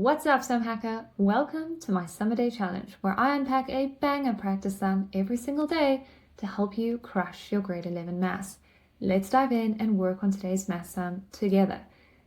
What's up, Sum Hacker? Welcome to my Summer Day Challenge, where I unpack a banger practice sum every single day to help you crush your grade 11 maths. Let's dive in and work on today's math sum together.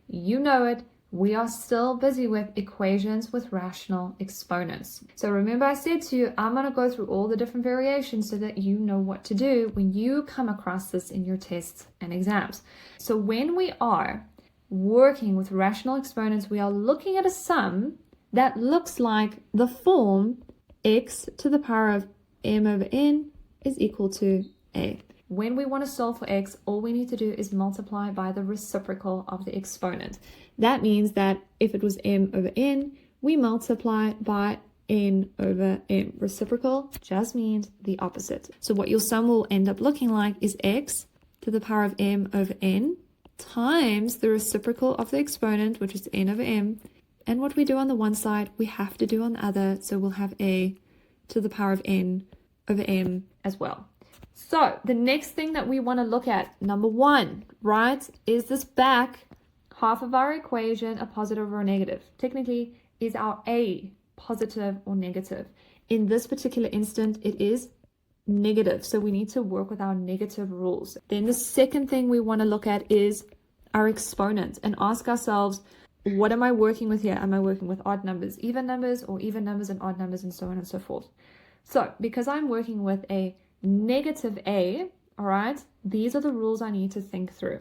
You know it, we are still busy with equations with rational exponents. So remember I said to you, I'm going to go through all the different variations so that you know what to do when you come across this in your tests and exams. So when we are working with rational exponents, we are looking at a sum that looks like the form x to the power of m over n is equal to a. When we want to solve for x, all we need to do is multiply by the reciprocal of the exponent. That means that if it was m over n, we multiply by n over m. Reciprocal just means the opposite. So what your sum will end up looking like is x to the power of m over n times the reciprocal of the exponent, which is n over m, and what we do on the one side, we have to do on the other, so we'll have a to the power of n over m as well. So the next thing that we want to look at, number one, right, is this back half of our equation a positive or a negative? Technically, is our a positive or negative? In this particular instant, it is negative, so we need to work with our negative rules. Then the second thing we want to look at is our exponent and ask ourselves, what am I working with here? Am I working with odd numbers, even numbers, or even numbers and odd numbers, and so on and so forth? So because I'm working with a negative a, all right, these are the rules I need to think through.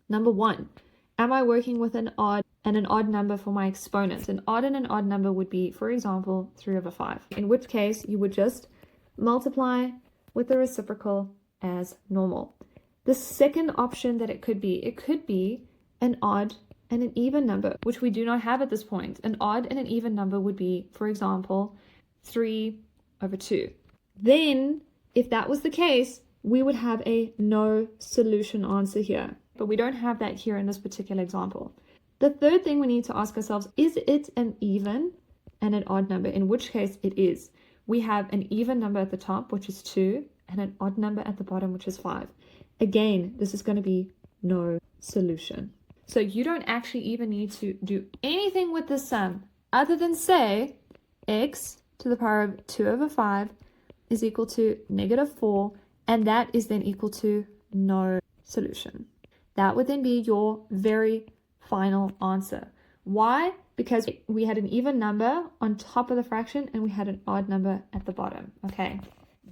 Number one, am I working with an odd and an odd number for my exponent? An odd and an odd number would be, for example, 3 over 5, in which case you would just multiply with the reciprocal as normal. The second option that it could be an odd and an even number, which we do not have at this point. An odd and an even number would be, for example, 3 over 2. Then, if that was the case, we would have a no solution answer here. But we don't have that here in this particular example. The third thing we need to ask ourselves, is it an even and an odd number? In which case it is. We have an even number at the top, which is 2, and an odd number at the bottom, which is 5. Again, this is going to be no solution. So you don't actually even need to do anything with this sum other than say x to the power of 2 over 5 is equal to negative 4, and that is then equal to no solution. That would then be your very final answer. Why? Because we had an even number on top of the fraction and we had an odd number at the bottom. Okay,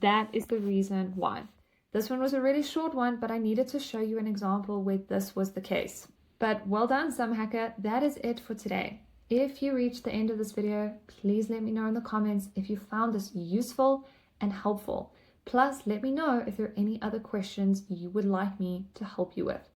that is the reason why. This one was a really short one, but I needed to show you an example where this was the case. But well done, Sum Hacker. That is it for today. If you reached the end of this video, please let me know in the comments if you found this useful and helpful. Plus, let me know if there are any other questions you would like me to help you with.